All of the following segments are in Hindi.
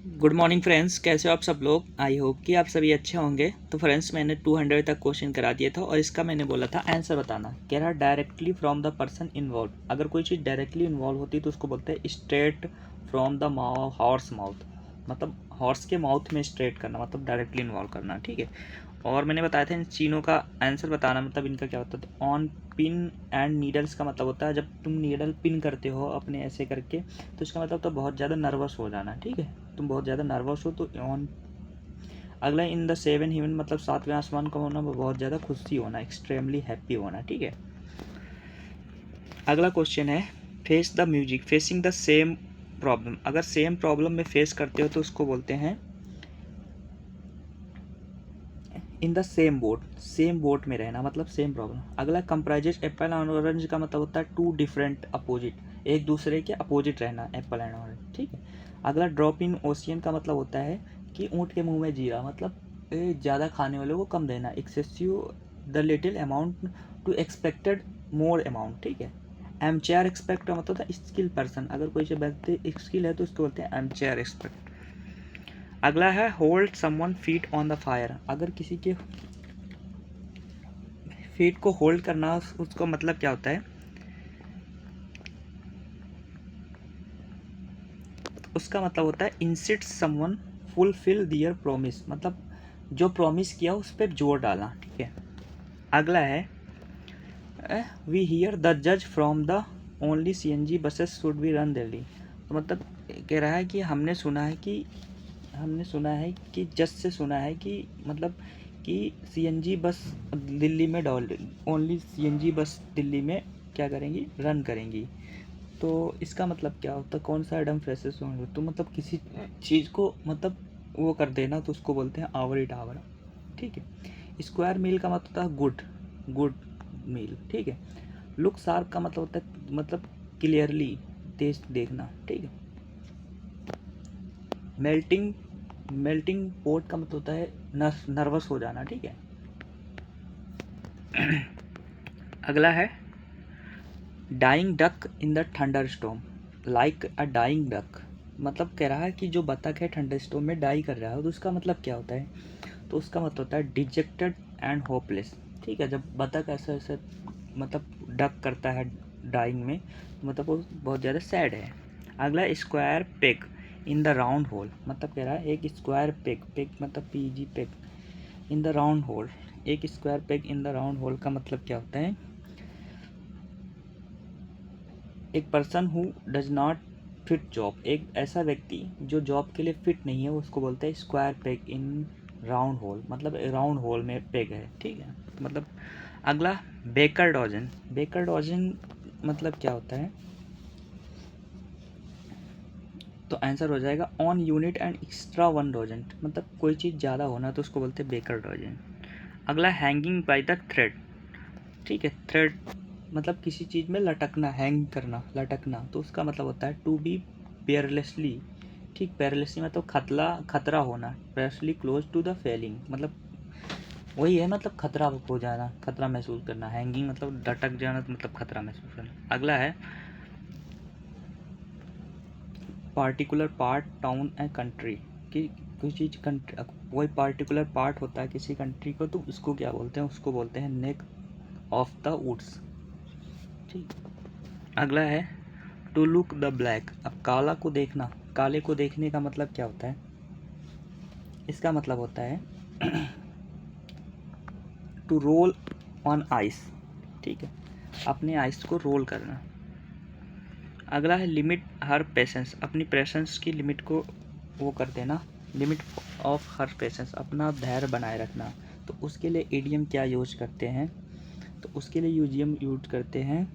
गुड मॉर्निंग फ्रेंड्स, कैसे हो आप सब लोग। आई होप कि आप सभी अच्छे होंगे। तो फ्रेंड्स, मैंने 200 तक क्वेश्चन करा दिया था और इसका मैंने बोला था आंसर बताना। कह रहा directly from the person involve. अगर कोई चीज़ डायरेक्टली इन्वॉल्व होती है तो उसको बोलते हैं straight from the horse mouth. मतलब हॉर्स के माउथ में स्ट्रेट करना, मतलब डायरेक्टली इन्वॉल्व करना। ठीक है। और मैंने बताया था इन चीनों का आंसर बताना, मतलब इनका क्या होता है। तो ऑन पिन एंड नीडल्स का मतलब होता है जब तुम नीडल पिन करते हो अपने ऐसे करके, तो इसका मतलब तो बहुत ज़्यादा नर्वस हो जाना। ठीक है, तुम बहुत ज़्यादा नर्वस हो तो ऑन। अगला इन द सेवन हेवन, मतलब सातवें आसमान का होना, वो बहुत ज़्यादा खुशी होना, एक्सट्रीमली हैप्पी होना। ठीक है। अगला क्वेश्चन है face the music facing the same problem. अगर सेम प्रॉब्लम में फेस करते हो तो उसको बोलते हैं इन द सेम बोट में रहना, मतलब सेम प्रॉब्लम। अगला कंप्राइजेज एप्पल एंड ऑरेंज का मतलब होता है टू डिफरेंट अपोजिट, एक दूसरे के अपोजिट रहना, एप्पल एंड ऑरेंज। ठीक है। अगला ड्रॉप इन ओशियन का मतलब होता है कि ऊँट के मुंह में जीरा, मतलब ज़्यादा खाने वाले को कम देना। Excessive the little amount to expected more amount. ठीक है। एमचेयर एक्सपेक्ट का मतलब होता है स्किल पर्सन। अगर कोई से व्यक्ति स्किल है तो उसको बोलते हैं एमचेयर एक्सपेक्ट। अगला है hold someone feet on the fire. अगर किसी के फीट को होल्ड करना, उसको मतलब क्या होता है। उसका मतलब होता है insist someone fulfil their promise, मतलब जो प्रॉमिस किया उस पर जोर डाला। ठीक है। अगला है वी हियर द जज from the only CNG buses should be run Delhi. तो मतलब कह रहा है कि हमने सुना है कि जज से सुना है कि मतलब कि सीएनजी बस दिल्ली में doll only CNG bus Delhi में क्या करेंगी, रन करेंगी। तो इसका मतलब क्या होता है, कौन सा एडम फ्रेसेस होंगे। तो मतलब किसी चीज़ को मतलब वो कर देना, तो उसको बोलते हैं आवरी टावर। ठीक है। स्क्वायर मील का मतलब होता है गुड गुड मील। ठीक है। लुक शार्प का मतलब होता है मतलब क्लियरली, तेज देखना। ठीक है। मेल्टिंग मेल्टिंग पोट का मतलब होता है नर्वस हो जाना। ठीक है। अगला है dying duck in the thunder storm, like a dying duck. मतलब कह रहा है कि जो बतख है थंडर स्टॉर्म में डाई कर रहा है, तो उसका मतलब क्या होता है। तो उसका मतलब होता है डिजेक्टेड एंड होपलेस। ठीक है। जब बतख ऐसे ऐसे मतलब डक करता है डाइंग में, तो मतलब वो बहुत ज़्यादा सैड है। अगला square peg in the round hole, मतलब कह रहा है एक स्क्वायर पेग, पेग मतलब P G peg, in the round hole. एक square peg in the round hole का मतलब क्या होता है, एक person who does not fit job, एक ऐसा व्यक्ति जो जॉब के लिए फिट नहीं है, उसको बोलते हैं square peg in round hole, मतलब राउंड होल में पेग है। ठीक है। मतलब अगला बेकर डॉजन। बेकर डॉजन मतलब क्या होता है, तो आंसर हो जाएगा on unit and extra one dodgem, मतलब कोई चीज़ ज़्यादा होना तो उसको बोलते हैं बेकर डॉजन। अगला हैंगिंग बाय द थ्रेड। ठीक है। थ्रेड मतलब किसी चीज़ में लटकना, हैंग करना, लटकना, तो उसका मतलब होता है टू बी पेयरलेसली। ठीक, पेयरलेसली मतलब खतरा होना, पेयरलेसली क्लोज टू द फेलिंग, मतलब वही है, मतलब खतरा हो जाना, खतरा महसूस करना। हैंगिंग मतलब लटक जाना, तो मतलब खतरा महसूस करना। अगला है particular part town and country, कि किसी चीज़ कंट्री, कोई पार्टिकुलर पार्ट होता है किसी कंट्री को, तो उसको क्या बोलते हैं, उसको बोलते हैं नेक ऑफ द वुड्स। ठीक। अगला है टू लुक द ब्लैक। अब काला को देखना, काले को देखने का मतलब क्या होता है, इसका मतलब होता है टू रोल ऑन आइस। ठीक है। अपने आइस को रोल करना। अगला है लिमिट हर पेशेंस, अपनी पेशेंस की लिमिट को वो कर देना, लिमिट ऑफ हर पेशेंस, अपना धैर्य बनाए रखना। तो उसके लिए ईडियम क्या यूज करते हैं, तो उसके लिए यूजियम यूज करते हैं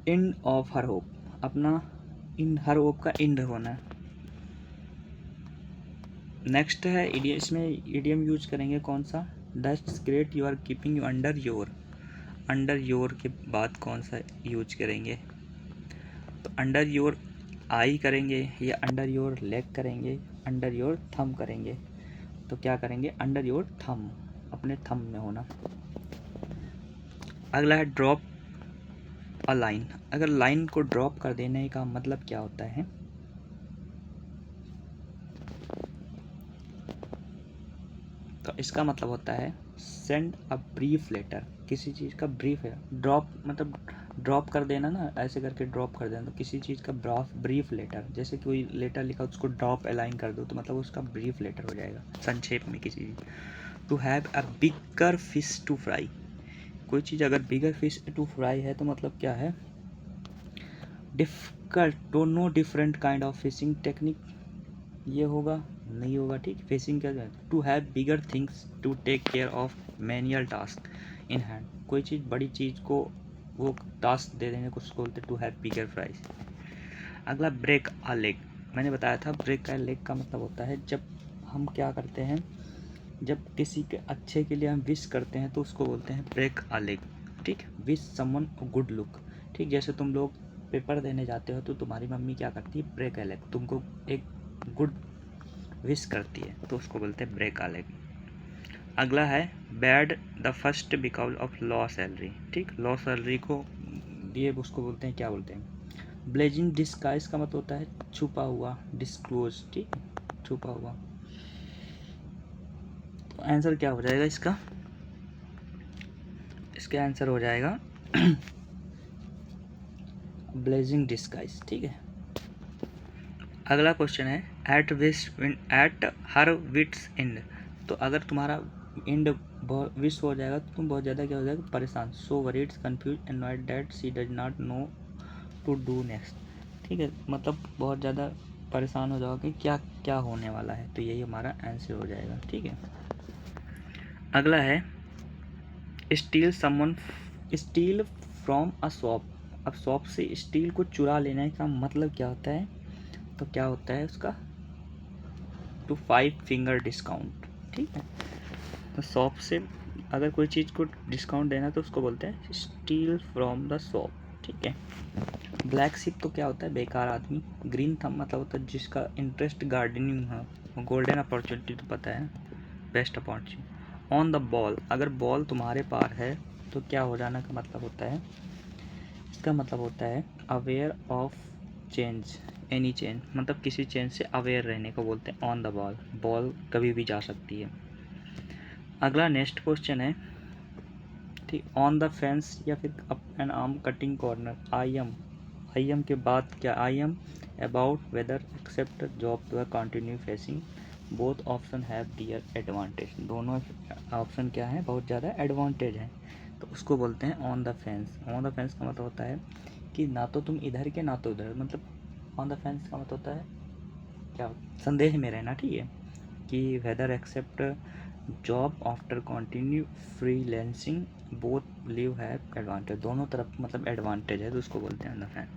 एंड ऑफ हर होप, अपना इन हर होप का एंड होना। नेक्स्ट है इडियम, इसमें इडियम यूज करेंगे कौन सा, that's great you are keeping you under your के बाद कौन सा यूज करेंगे, तो अंडर योर आई करेंगे या अंडर योर लेग करेंगे, अंडर योर थम करेंगे। तो क्या करेंगे, अंडर योर थम, अपने थम में होना। अगला है ड्रॉप अ लाइन, अगर लाइन को ड्रॉप कर देने का मतलब क्या होता है? तो इसका मतलब होता है सेंड अ ब्रीफ लेटर, किसी चीज़ का ब्रीफ है, ड्रॉप मतलब ड्रॉप कर देना ना, ऐसे करके ड्रॉप कर देना, तो किसी चीज़ का ब्रीफ लेटर, जैसे कोई लेटर लिखा उसको ड्रॉप अलाइन कर दो तो मतलब उसका ब्रीफ लेटर हो जाएगा, संक्षेप में किसी चीज़। To have a bigger fish to fry, कोई चीज़ अगर बिगर फिश टू फ्राई है तो मतलब क्या है? Difficult to know different kind of fishing technique, ये होगा नहीं होगा, ठीक। फिशिंग क्या है? To have bigger things to take care of manual task in hand, कोई चीज़ बड़ी चीज़ को वो टास्क दे देने को उसको बोलते टू हैव बिगर प्राइस। अगला ब्रेक अ लेग, मैंने बताया था ब्रेक अ लेग का मतलब होता है जब हम क्या करते हैं, जब किसी के अच्छे के लिए हम विश करते हैं तो उसको बोलते हैं ब्रेक अ लेग, ठीक। विश समवन गुड लुक, ठीक। जैसे तुम लोग पेपर देने जाते हो तो तुम्हारी मम्मी क्या करती है? ब्रेक अ लेग, तुमको एक गुड विश करती है तो उसको बोलते हैं ब्रेक अ लेग। अगला है bad the first because of law salary, ठीक। लॉ सैलरी को ये उसको बोलते हैं, क्या बोलते हैं? ब्लेजिंग डिस्गाइज का मतलब होता है छुपा हुआ, डिस्क्लोज, ठीक, छुपा हुआ। तो आंसर क्या हो जाएगा इसका? इसका आंसर हो जाएगा ब्लेजिंग डिस्गाइज, ठीक है। अगला क्वेश्चन है एट हर विट्स एंड, तो अगर तुम्हारा एंड विश हो जाएगा तो तुम बहुत ज़्यादा क्या हो जाएगा? परेशान। So worried confused annoyed that she does not know to do next, ठीक है, मतलब बहुत ज़्यादा परेशान हो जाओगे कि क्या क्या होने वाला है, तो यही हमारा आंसर हो जाएगा, ठीक है। अगला है स्टील फ्रॉम अ शॉप, अब शॉप से स्टील को चुरा लेने का मतलब क्या होता है? तो क्या होता है उसका? टू 5 फिंगर डिस्काउंट, ठीक है। तो शॉप से अगर कोई चीज़ को डिस्काउंट देना तो उसको बोलते हैं स्टील फ्रॉम द शॉप, ठीक है। ब्लैक शिप तो क्या होता है? बेकार आदमी। ग्रीन थंब मतलब होता है जिसका इंटरेस्ट गार्डनिंग है। गोल्डन अपॉर्चुनिटी तो पता है, best opportunity. On the ball, अगर बॉल तुम्हारे पार है तो क्या हो जाना का मतलब होता है? इसका मतलब होता है aware of change, any change, मतलब किसी चेंज से अवेयर रहने को बोलते हैं ऑन द बॉल। बॉल कभी भी जा सकती है। अगला नेक्स्ट क्वेश्चन है, ठीक, ऑन द फेंस या फिर up and arm cutting corner. I am के बाद क्या? I am about whether accept job to continue facing, both option have their advantage, दोनों ऑप्शन क्या है? बहुत ज़्यादा एडवांटेज है, तो उसको बोलते हैं on the fence. On the fence का मतलब होता है कि ना तो तुम इधर के ना तो उधर, मतलब ऑन द फेंस का मतलब होता है क्या? संदेह में रहना, ठीक है, कि whether accept job after continue freelancing both live have advantage, दोनों तरफ मतलब एडवांटेज है, तो उसको बोलते हैं ऑन द फेंस।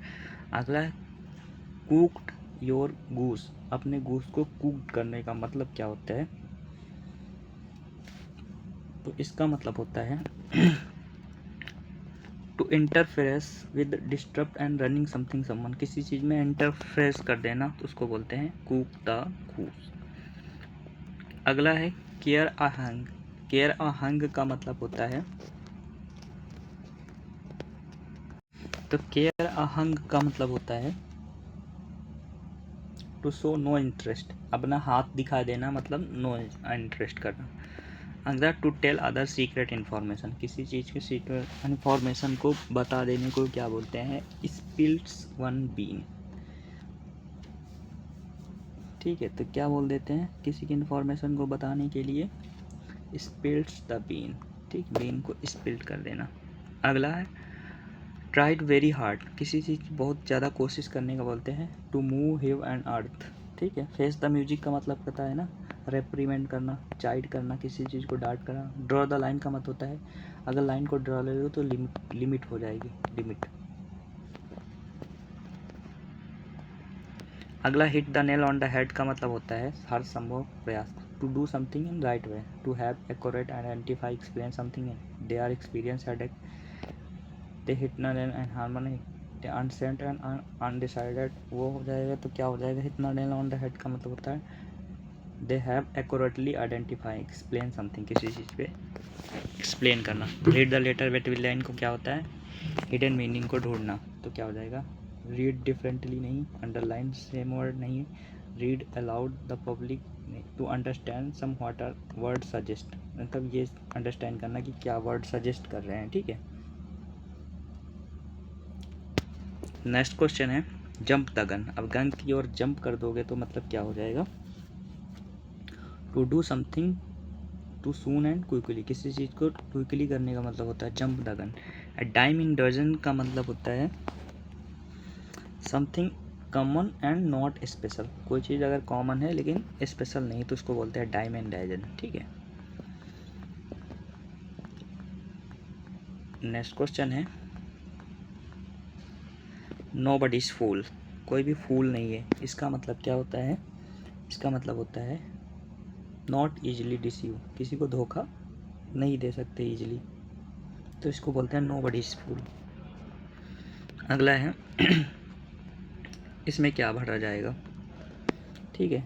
अगला है कुक्ड योर गूस, अपने गूस को कुक करने का मतलब क्या होता है? तो इसका मतलब होता है to interference with disturb and running something someone, किसी चीज़ में इंटरफेरेंस कर देना तो उसको बोलते हैं कुक द गूस। अगला है केयर अ हंग, केयर अ हंग का मतलब होता है, तो केयर अ हंग का मतलब होता है टू शो नो इंटरेस्ट, अपना हाथ दिखा देना, मतलब नो इंटरेस्ट करना। अगला to tell other secret information, किसी चीज़ के सीक्रेट इन्फॉर्मेशन को बता देने को क्या बोलते हैं? स्पिल्स वन बीन, ठीक है। तो क्या बोल देते हैं किसी की इन्फॉर्मेशन को बताने के लिए? स्पिल्स द बीन, ठीक, बीन को स्पिल्ट कर देना। अगला है ट्राइड वेरी हार्ड, किसी चीज़ की बहुत ज़्यादा कोशिश करने का बोलते हैं to move heaven and earth, ठीक है। फेस द म्यूजिक का मतलब पता है ना? रेप्रीमेंट करना, चाइड करना, किसी चीज़ को डांट करना। ड्रॉ द लाइन का मतलब होता है अगर लाइन को ड्रॉ ले लो तो लिमिट हो जाएगी, लिमिट। अगला hit the nail on the head का मतलब होता है हर संभव प्रयास, to do something in right way, to have accurate identify experience something in they are experience headache, they hit the nail and harmony, unsent and undecided, वो हो जाएगा। तो क्या हो जाएगा? Hit the nail on the head का मतलब होता है they have accurately identify, explain something, किसी चीज़ पे एक्सप्लेन करना। Read the letter between line को क्या होता है, हिडन मीनिंग को ढूंढना, तो क्या हो जाएगा, रीड डिफरेंटली नहीं, अंडरलाइन सेम वर्ड नहीं, read aloud the public to understand some what are word suggest, मतलब ये अंडरस्टैंड करना कि क्या वर्ड सजेस्ट कर रहे हैं, ठीक है। नेक्स्ट क्वेश्चन है जंप द गन। अब गन की ओर जंप कर दोगे तो मतलब क्या हो जाएगा, to do something to soon and quickly, किसी चीज़ को क्विकली करने का मतलब होता है jump the gun. A dime in dozen का मतलब होता है something common and not special, कोई चीज़ अगर कॉमन है लेकिन स्पेशल नहीं तो उसको बोलते हैं डाइम इन डजन, ठीक है। नेक्स्ट क्वेश्चन है नोबडी इज फूल, कोई भी फूल नहीं है, इसका मतलब क्या होता है, इसका मतलब होता है नॉट ईजिली डिसीव, किसी को धोखा नहीं दे सकते ईजिली, तो इसको बोलते हैं नोबडी इज फूल। अगला है इसमें क्या भरा जाएगा, ठीक है।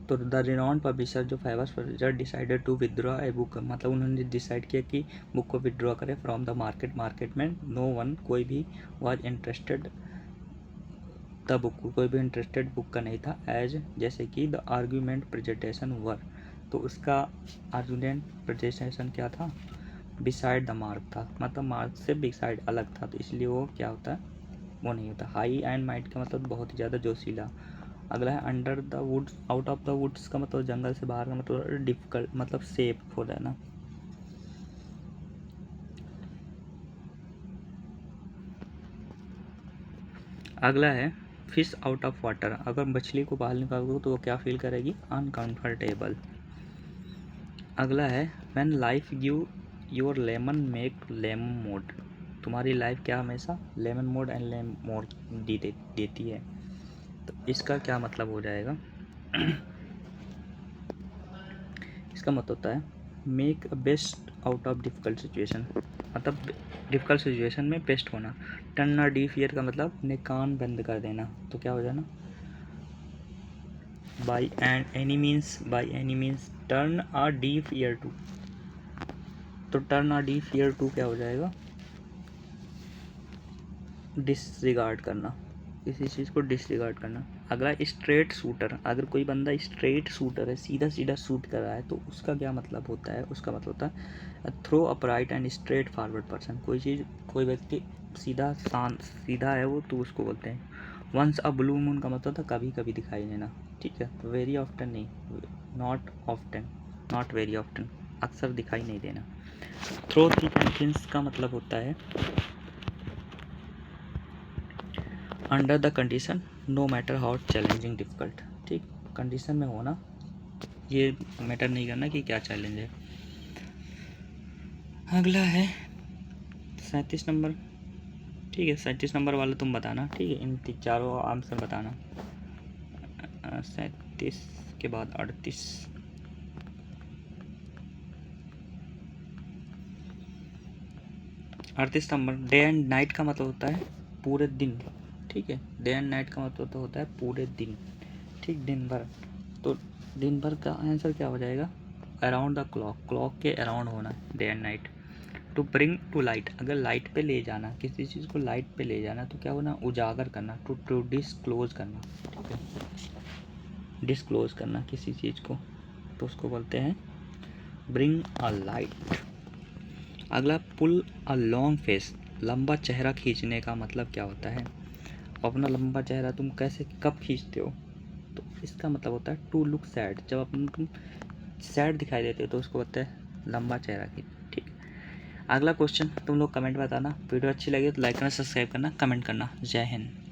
तो द रिनाउंड पब्लिशर जो famous publisher decided to withdraw a book, मतलब उन्होंने डिसाइड किया कि बुक को विदड्रॉ करें फ्रॉम द मार्केट में, नो वन, कोई भी वाज इंटरेस्टेड द बुक, कोई भी इंटरेस्टेड बुक का नहीं था, एज जैसे कि द आर्ग्यूमेंट प्रेजेंटेशन वर, तो उसका आर्ग्यूमेंट प्रेजेंटेशन क्या था, बिसाइड द मार्क था, मतलब मार्क से बिसाइड अलग था, तो इसलिए वो क्या होता है, वो नहीं होता। हाई एंड माइट का मतलब बहुत ही ज़्यादा जोशीला। अगला है under the woods, out of the woods का मतलब जंगल से बाहर का मतलब डिफिकल्ट, मतलब सेफ हो जाना। अगला है फिश आउट ऑफ वाटर, अगर मछली को बाहर निकालोगे तो वो क्या फील करेगी, अनकंफर्टेबल। अगला है when life give your lemon make lemon mode, तुम्हारी लाइफ क्या हमेशा lemon mode and lemon mode देती है, तो इसका क्या मतलब हो जाएगा इसका मतलब होता है make a best out of difficult situation, मतलब डिफ़िकल्ट सिचुएशन में बेस्ट होना। टर्न अ डीफ ईयर का मतलब अपने कान बंद कर देना, तो क्या हो जाना, by any means turn a deaf ear to, तो turn a deaf ear to क्या हो जाएगा, डिसरिगार्ड करना, किसी चीज़ को डिसरिगार्ड करना। अगला स्ट्रेट शूटर, अगर कोई बंदा स्ट्रेट शूटर है, सीधा सीधा शूट कर रहा है, तो उसका क्या मतलब होता है, उसका मतलब होता है throw upright and straight forward person, कोई चीज़ कोई व्यक्ति सीधा है वो, तो उसको बोलते हैं। वंस अ ब्लू मून का मतलब था कभी कभी दिखाई देना, ठीक है, वेरी ऑफ्टन नहीं, not often, not very often, अक्सर दिखाई नहीं देना। थ्रो थिक एंड थिन का मतलब होता है under the condition no matter how challenging difficult, ठीक, कंडीशन में होना, ये मैटर नहीं करना कि क्या चैलेंज है। अगला है 37 नंबर, ठीक है, 37 नंबर वाला तुम बताना, ठीक है, इन चारों आंसर बताना। 37 के बाद 38, 38 नंबर डे एंड नाइट का मतलब होता है पूरे दिन, ठीक है, डे एंड नाइट का मतलब तो होता है पूरे दिन, ठीक, दिन भर, तो दिन भर का आंसर क्या हो जाएगा, अराउंड द क्लॉक, क्लॉक के अराउंड होना, day and night. To bring to light, अगर लाइट पे ले जाना, किसी चीज़ को लाइट पे ले जाना तो क्या होना, उजागर करना, टू डिस्क्लोज करना, ठीक है, डिस्क्लोज करना किसी चीज़ को, तो उसको बोलते हैं ब्रिंग अ लाइट। अगला पुल अ लॉन्ग फेस, लंबा चेहरा खींचने का मतलब क्या होता है, अपना लंबा चेहरा तुम कैसे कब खींचते हो, तो इसका मतलब होता है टू लुक सैड, जब अपन तुम सैड दिखाई देते हो तो उसको बोलते हैं लंबा चेहरा की, ठीक। अगला क्वेश्चन तुम लोग कमेंट बताना, वीडियो अच्छी लगी तो लाइक करना, सब्सक्राइब करना, कमेंट करना। जय हिंद।